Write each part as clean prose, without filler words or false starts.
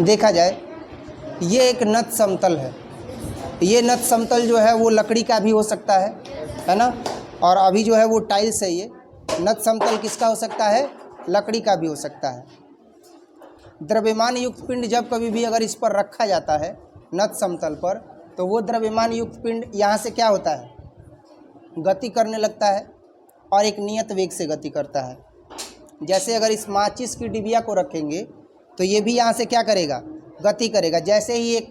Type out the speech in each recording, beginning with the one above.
देखा जाए, ये एक नत समतल है। ये नत समतल जो है वो लकड़ी का भी हो सकता है ना। और अभी जो है वो टाइल्स है। ये नत समतल किसका हो सकता है? लकड़ी का भी हो सकता है। द्रव्यमान युक्त पिंड जब कभी भी अगर इस पर रखा जाता है नत समतल पर, तो वो द्रव्यमान युक्त पिंड यहाँ से क्या होता है? गति करने लगता है और एक नियत वेग से गति करता है। जैसे अगर इस माचिस की डिबिया को रखेंगे तो ये भी यहाँ से क्या करेगा? गति करेगा। जैसे ही एक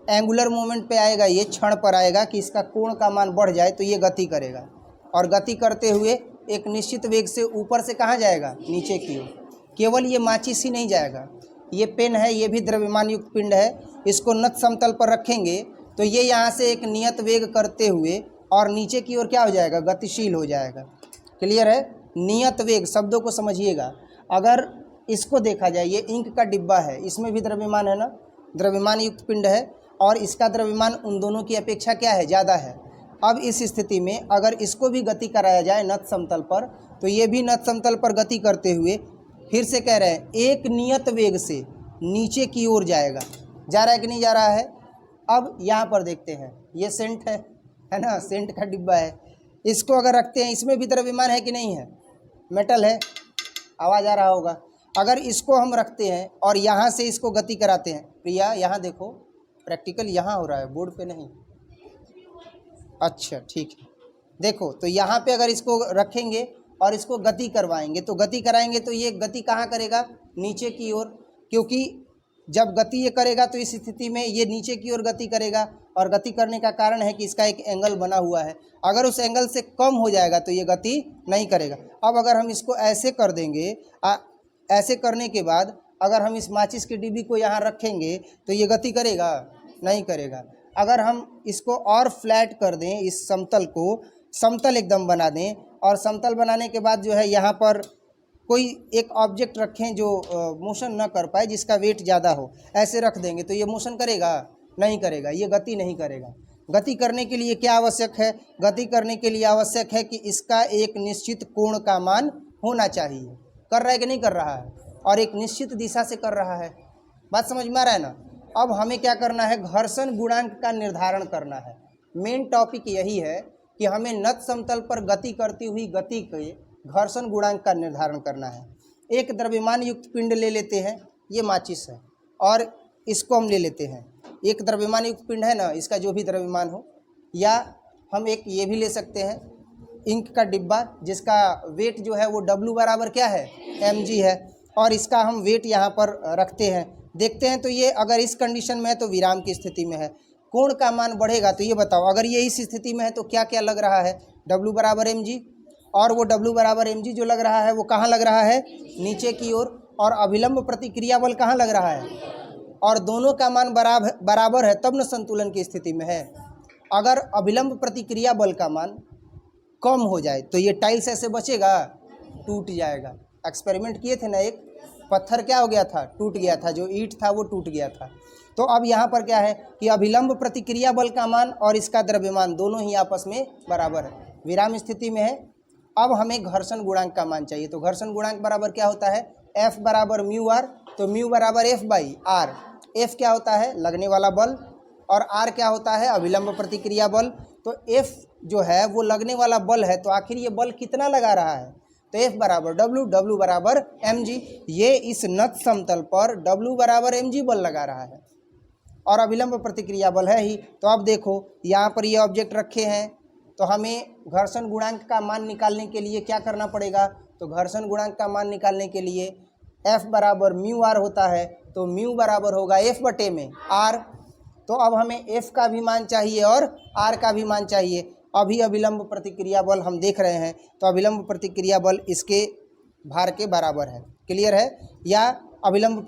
एंगुलर मोमेंट पे आएगा, ये क्षण पर आएगा कि इसका कोण का मान बढ़ जाए, तो ये गति करेगा और गति करते हुए एक निश्चित वेग से ऊपर से कहाँ जाएगा? नीचे की ओर। केवल ये माचिस ही नहीं जाएगा, ये पेन है, ये भी द्रव्यमान युक्त पिंड है। इसको नत समतल पर रखेंगे तो ये यहाँ से एक नियत वेग करते हुए और नीचे की ओर क्या हो जाएगा? गतिशील हो जाएगा। क्लियर है? नियत वेग शब्दों को समझिएगा। अगर इसको देखा जाए, ये इंक का डिब्बा है, इसमें भी द्रव्यमान है ना, द्रव्यमान युक्त पिंड है और इसका द्रव्यमान उन दोनों की अपेक्षा क्या है? ज़्यादा है। अब इस स्थिति में अगर इसको भी गति कराया जाए नत समतल पर, तो ये भी नत समतल पर गति करते हुए फिर से कह रहे हैं एक नियत वेग से नीचे की ओर जाएगा। जा रहा है कि नहीं जा रहा है? अब यहाँ पर देखते हैं, ये सेंट है ना, सेंट का डिब्बा है। इसको अगर रखते हैं, इसमें भी द्रव्यमान है कि नहीं है? मेटल है, आवाज़ आ रहा होगा। अगर इसको हम रखते हैं और यहाँ से इसको गति कराते हैं, प्रिया यहाँ देखो, प्रैक्टिकल यहाँ हो रहा है, बोर्ड पे नहीं। अच्छा ठीक है, देखो तो यहाँ पे अगर इसको रखेंगे और इसको गति करवाएंगे, तो गति कराएंगे तो ये गति कहाँ करेगा? नीचे की ओर। क्योंकि जब गति ये करेगा तो इस स्थिति में ये नीचे की ओर गति करेगा और गति करने का कारण है कि इसका एक एंगल बना हुआ है। अगर उस एंगल से कम हो जाएगा तो ये गति नहीं करेगा। अब अगर हम इसको ऐसे कर देंगे, ऐसे करने के बाद अगर हम इस माचिस की डिब्बी को यहाँ रखेंगे तो ये गति करेगा? नहीं करेगा। अगर हम इसको और फ्लैट कर दें, इस समतल को समतल एकदम बना दें और समतल बनाने के बाद जो है यहाँ पर कोई एक ऑब्जेक्ट रखें जो मोशन न कर पाए, जिसका वेट ज़्यादा हो, ऐसे रख देंगे तो ये मोशन करेगा? नहीं करेगा, ये गति नहीं करेगा। गति करने के लिए क्या आवश्यक है? गति करने के लिए आवश्यक है कि इसका एक निश्चित कोण का मान होना चाहिए। कर रहा है कि नहीं कर रहा है? और एक निश्चित दिशा से कर रहा है। बात समझ में आ रहा है ना? अब हमें क्या करना है? घर्षण गुणांक का निर्धारण करना है। मेन टॉपिक यही है कि हमें नत समतल पर गति करती हुई गति के घर्षण गुणांक का निर्धारण करना है। एक द्रव्यमान युक्त पिंड ले लेते हैं, ये माचिस है, और इसको हम ले लेते हैं। एक द्रव्यमान युक्त पिंड है ना, इसका जो भी द्रव्यमान हो, या हम एक ये भी ले सकते हैं इंक का डिब्बा, जिसका वेट जो है वो W बराबर क्या है? mg है, और इसका हम वेट यहाँ पर रखते हैं। देखते हैं तो ये अगर इस कंडीशन में है तो विराम की स्थिति में है। कोण का मान बढ़ेगा तो ये बताओ, अगर ये इस स्थिति में है तो क्या क्या लग रहा है? W बराबर mg, और वो W बराबर mg जो लग रहा है वो कहाँ लग रहा है? नीचे की ओर। और अभिलंब प्रतिक्रिया बल कहाँ लग रहा है? और दोनों का मान बराबर है, तब न संतुलन की स्थिति में है। अगर अभिलंब प्रतिक्रिया बल का मान कम हो जाए तो ये टाइल्स ऐसे बचेगा? टूट जाएगा। एक्सपेरिमेंट किए थे ना, एक पत्थर क्या हो गया था? टूट गया था, जो ईंट था वो टूट गया था। तो अब यहाँ पर क्या है कि अभिलंब प्रतिक्रिया बल का मान और इसका द्रव्यमान दोनों ही आपस में बराबर है, विराम स्थिति में है। अब हमें घर्षण गुणांक का मान चाहिए, तो घर्षण गुणांक बराबर क्या होता है? F बराबर म्यू आर, तो म्यू बराबर F बाई आर। F क्या होता है? लगने वाला बल, और R क्या होता है? अभिलंब प्रतिक्रिया बल। तो F जो है वो लगने वाला बल है, तो आखिर ये बल कितना लगा रहा है? तो F बराबर W, W बराबर mg। ये इस नत समतल पर W बराबर mg बल लगा रहा है और अभिलंब प्रतिक्रिया बल है ही। तो अब देखो यहाँ पर ये ऑब्जेक्ट रखे हैं, तो हमें घर्षण गुणांक का मान निकालने के लिए क्या करना पड़ेगा? तो घर्षण गुणांक का मान निकालने के लिए F बराबर म्यू आर होता है, तो म्यू बराबर होगा F बटे में R। तो अब हमें F का भी मान चाहिए और R का भी मान चाहिए। अभी अभिलंब प्रतिक्रिया बल हम देख रहे हैं, तो अभिलंब प्रतिक्रिया बल इसके भार के बराबर है। क्लियर है? या अभिलंब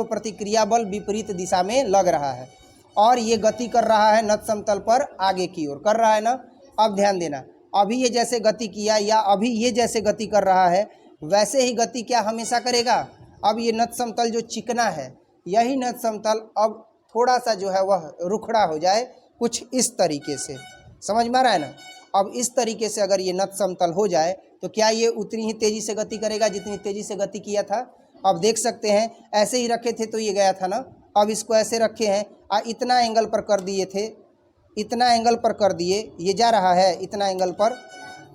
प्रतिक्रिया बल विपरीत दिशा में लग रहा है और ये गति कर रहा है नत समतल पर आगे की ओर, कर रहा है ना। अब ध्यान देना, अभी ये जैसे गति किया या अभी ये जैसे गति कर रहा है, वैसे ही गति क्या हमेशा करेगा? अब ये नत समतल जो चिकना है, यही नत समतल अब थोड़ा सा जो है वह रुखड़ा हो जाए, कुछ इस तरीके से। समझ में आ रहा है ना? अब इस तरीके से अगर ये नत समतल हो जाए तो क्या ये उतनी ही तेज़ी से गति करेगा जितनी तेज़ी से गति किया था? अब देख सकते हैं ऐसे ही रखे थे तो ये गया था ना, अब इसको ऐसे रखे हैं इतना एंगल पर कर दिए थे, इतना एंगल पर कर दिए, ये जा रहा है इतना एंगल पर,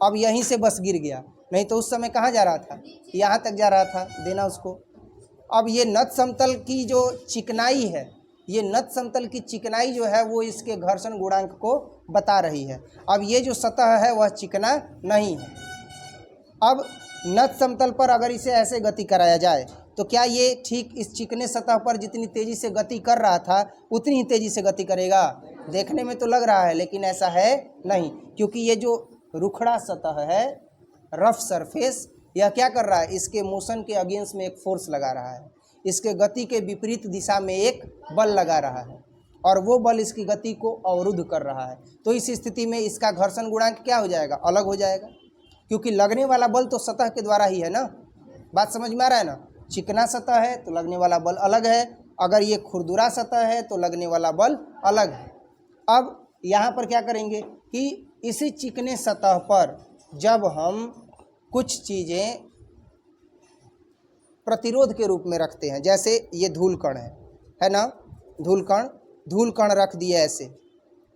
अब यहीं से बस गिर गया, नहीं तो उस समय कहाँ जा रहा था, यहाँ तक जा रहा था, देना उसको। अब ये नत समतल की जो चिकनाई है, ये नत समतल की चिकनाई जो है वो इसके घर्षण गुणांक को बता रही है। अब ये जो सतह है वह चिकना नहीं है। अब नत समतल पर अगर इसे ऐसे गति कराया जाए तो क्या ये ठीक इस चिकने सतह पर जितनी तेज़ी से गति कर रहा था उतनी ही तेज़ी से गति करेगा? देखने में तो लग रहा है लेकिन ऐसा है नहीं, क्योंकि ये जो रुखड़ा सतह है, रफ सरफेस, यह क्या कर रहा है, इसके मोशन के अगेंस्ट में एक फोर्स लगा रहा है, इसके गति के विपरीत दिशा में एक बल लगा रहा है और वो बल इसकी गति को अवरुद्ध कर रहा है। तो इस स्थिति में इसका घर्षण गुणांक क्या हो जाएगा, अलग हो जाएगा, क्योंकि लगने वाला बल तो सतह के द्वारा ही है ना। बात समझ में आ रहा है ना? चिकना सतह है तो लगने वाला बल अलग है, अगर ये खुरदुरा सतह है तो लगने वाला बल अलग है। अब यहाँ पर क्या करेंगे कि इसी चिकने सतह पर जब हम कुछ चीज़ें प्रतिरोध के रूप में रखते हैं, जैसे ये धूल कण है ना, धूल कण रख दिया ऐसे,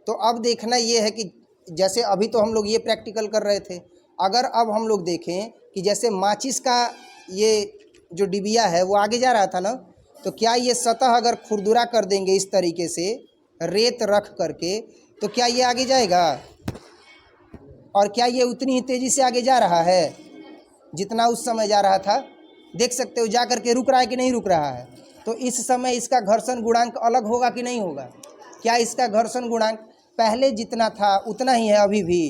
तो अब देखना ये है कि जैसे अभी तो हम लोग ये प्रैक्टिकल कर रहे थे, अगर अब हम लोग देखें कि जैसे माचिस का ये जो डिबिया है वो आगे जा रहा था ना, तो क्या ये सतह अगर खुरदुरा कर देंगे इस तरीके से रेत रख करके, तो क्या ये आगे जाएगा? और क्या ये उतनी ही तेज़ी से आगे जा रहा है जितना उस समय जा रहा था? देख सकते हो जा करके रुक रहा है कि नहीं रुक रहा है। तो इस समय इसका घर्षण गुणांक अलग होगा कि नहीं होगा? क्या इसका घर्षण गुणांक पहले जितना था उतना ही है अभी भी?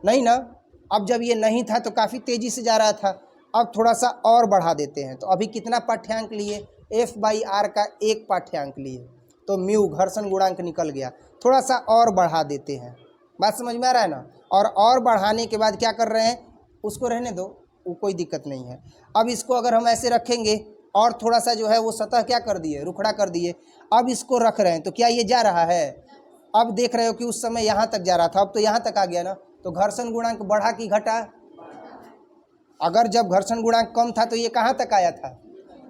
नहीं ना। अब जब ये नहीं था तो काफ़ी तेज़ी से जा रहा था, अब थोड़ा सा और बढ़ा देते हैं। तो अभी कितना पाठ्यांक लिए? F/r का एक पाठ्यांक लिए, तो म्यू घर्षण गुणांक निकल गया। थोड़ा सा और बढ़ा देते हैं, बात समझ में आ रहा है ना? और बढ़ाने के बाद क्या कर रहे हैं, उसको रहने दो, वो कोई दिक्कत नहीं है। अब इसको अगर हम ऐसे रखेंगे और थोड़ा सा जो है वो सतह क्या कर दिए, रुखड़ा कर दिए, अब इसको रख रहे हैं तो क्या ये जा रहा है? अब देख रहे हो कि उस समय यहाँ तक जा रहा था, अब तो यहाँ तक आ गया ना, तो घर्षण गुणांक बढ़ा कि घटा? अगर जब घर्षण गुणांक कम था तो ये कहाँ तक आया था,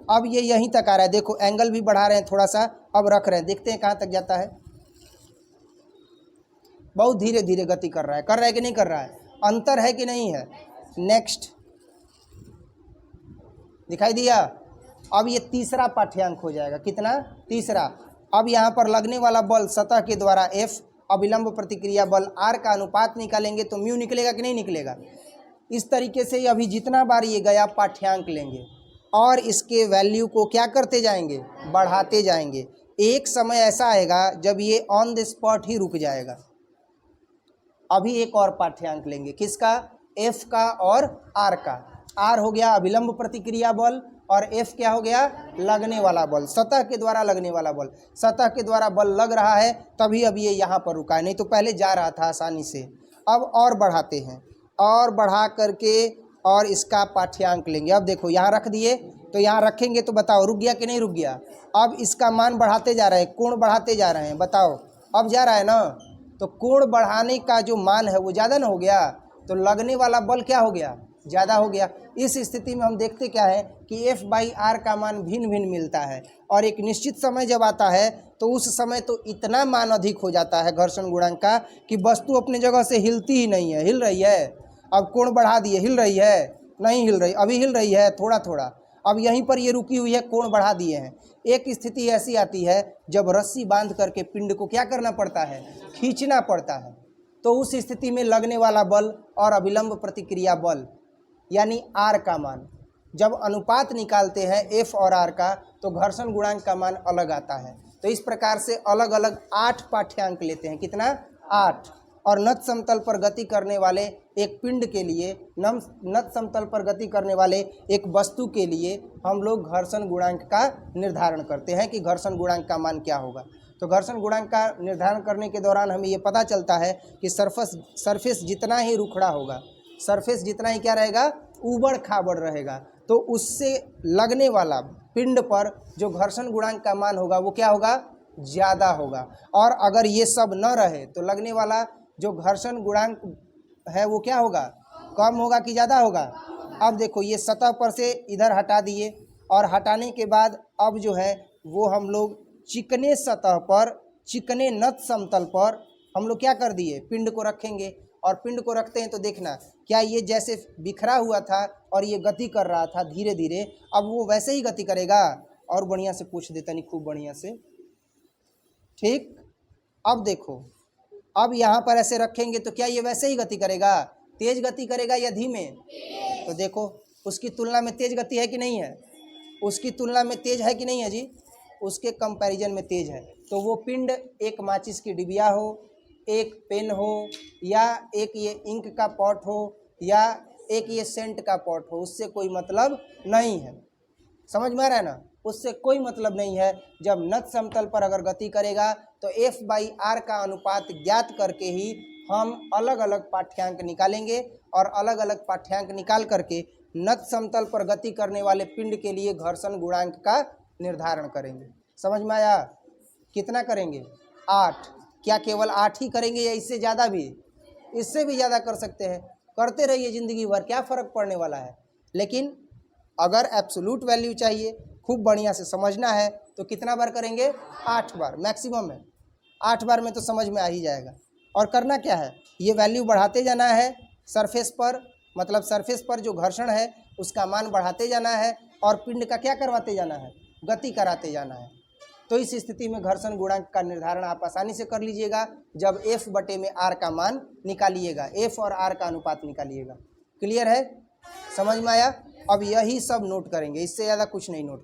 अब ये यहीं तक आ रहा है। देखो एंगल भी बढ़ा रहे हैं थोड़ा सा, अब रख रहे हैं, देखते हैं कहाँ तक जाता है। बहुत धीरे धीरे गति कर रहा है कि नहीं कर रहा है? अंतर है कि नहीं है? नेक्स्ट, दिखाई दिया? अब ये तीसरा पाठ्यांक हो जाएगा, कितना? तीसरा। अब यहाँ पर लगने वाला बल सतह के द्वारा F, अभिलंब प्रतिक्रिया बल R का अनुपात निकालेंगे तो म्यू निकलेगा कि नहीं निकलेगा? इस तरीके से अभी जितना बार ये गया पाठ्यांक लेंगे और इसके वैल्यू को क्या करते जाएंगे, बढ़ाते जाएंगे। एक समय ऐसा आएगा जब ये ऑन द स्पॉट ही रुक जाएगा। अभी एक और पाठ्यांक लेंगे, किसका? F का और R का। R हो गया अभिलंब प्रतिक्रिया बल और F क्या हो गया? लगने वाला बल, सतह के द्वारा लगने वाला बल। सतह के द्वारा बल लग रहा है तभी अब ये यहाँ पर रुका है, नहीं तो पहले जा रहा था आसानी से। अब और बढ़ाते हैं, और बढ़ा करके और इसका पाठ्यांक लेंगे। अब देखो यहाँ रख दिए, तो यहाँ रखेंगे तो बताओ रुक गया कि नहीं रुक गया? अब इसका मान बढ़ाते जा रहे हैं, कोण बढ़ाते जा रहे हैं, बताओ अब जा रहा है ना? तो कोण बढ़ाने का जो मान है वो ज़्यादा ना हो गया, तो लगने वाला बल क्या हो गया? ज़्यादा हो गया। इस स्थिति में हम देखते क्या है कि F/r का मान भिन्न भिन्न मिलता है, और एक निश्चित समय जब आता है तो उस समय तो इतना मान अधिक हो जाता है घर्षण गुणांक का कि वस्तु अपनी जगह से हिलती ही नहीं है। हिल रही है, अब कोण बढ़ा दिए, हिल रही है? नहीं हिल रही, अभी हिल रही है थोड़ा थोड़ा। अब यहीं पर ये रुकी हुई है, कोण बढ़ा दिए हैं। एक स्थिति ऐसी आती है जब रस्सी बांध करके पिंड को क्या करना पड़ता है, खींचना पड़ता है। तो उस स्थिति में लगने वाला बल और अभिलंब प्रतिक्रिया बल यानी R का मान जब अनुपात निकालते हैं F और R का, तो घर्षण गुणांक का मान अलग आता है। तो इस प्रकार से अलग अलग 8 पाठ्यांक लेते हैं, कितना? 8। और नत समतल पर गति करने वाले एक पिंड के लिए, नत समतल पर गति करने वाले एक वस्तु के लिए हम लोग घर्षण गुणांक का निर्धारण करते हैं कि घर्षण गुणांक का मान क्या होगा। तो घर्षण गुणांक का निर्धारण करने के दौरान हमें ये पता चलता है कि सरफेस जितना ही रुखड़ा होगा, सरफेस जितना ही क्या रहेगा, ऊबड़ खाबड़ रहेगा, तो उससे लगने वाला पिंड पर जो घर्षण गुणांक का मान होगा वो क्या होगा? ज़्यादा होगा। और अगर ये सब न रहे तो लगने वाला जो घर्षण गुणांक है वो क्या होगा? कम होगा कि ज़्यादा होगा? अब देखो ये सतह पर से इधर हटा दिए और हटाने के बाद अब जो है वो हम लोग चिकने सतह पर, चिकने नत समतल पर हम लोग क्या कर दिए, पिंड को रखेंगे। और पिंड को रखते हैं तो देखना क्या ये जैसे बिखरा हुआ था और ये गति कर रहा था धीरे धीरे, अब वो वैसे ही गति करेगा। और बढ़िया से पूछ देता नहीं, खूब बढ़िया से, ठीक। अब देखो, अब यहाँ पर ऐसे रखेंगे तो क्या ये वैसे ही गति करेगा, तेज गति करेगा या धीमे? तो देखो उसकी तुलना में तेज गति है कि नहीं है, उसकी तुलना में तेज है कि नहीं है जी, उसके कंपैरिजन में तेज है। तो वो पिंड एक माचिस की डिबिया हो, एक पेन हो, या एक ये इंक का पॉट हो, या एक ये सेंट का पॉट हो, उससे कोई मतलब नहीं है। समझ में आ रहा है ना, उससे कोई मतलब नहीं है। जब नत समतल पर अगर गति करेगा तो F/R का अनुपात ज्ञात करके ही हम अलग अलग पाठ्यांक निकालेंगे, और अलग अलग पाठ्यांक निकाल करके नत समतल पर गति करने वाले पिंड के लिए घर्षण गुणांक का निर्धारण करेंगे। समझ में आया? कितना करेंगे? 8। क्या केवल 8 ही करेंगे या इससे ज़्यादा भी? इससे भी ज़्यादा कर सकते हैं, करते रहिए ज़िंदगी भर, क्या फ़र्क पड़ने वाला है। लेकिन अगर एब्सोल्यूट वैल्यू चाहिए, खूब बढ़िया से समझना है, तो कितना बार करेंगे? 8 बार मैक्सिमम है। 8 बार में तो समझ में आ ही जाएगा। और करना क्या है, ये वैल्यू बढ़ाते जाना है सरफेस पर, मतलब सरफेस पर जो घर्षण है उसका मान बढ़ाते जाना है, और पिंड का क्या करवाते जाना है? गति कराते जाना है। तो इस स्थिति में घर्षण गुणांक का निर्धारण आप आसानी से कर लीजिएगा जब F/R का मान निकालिएगा, F और R का अनुपात निकालिएगा। क्लियर है? समझ में आया? अब यही सब नोट करेंगे, इससे ज़्यादा कुछ नहीं नोट करेंगे।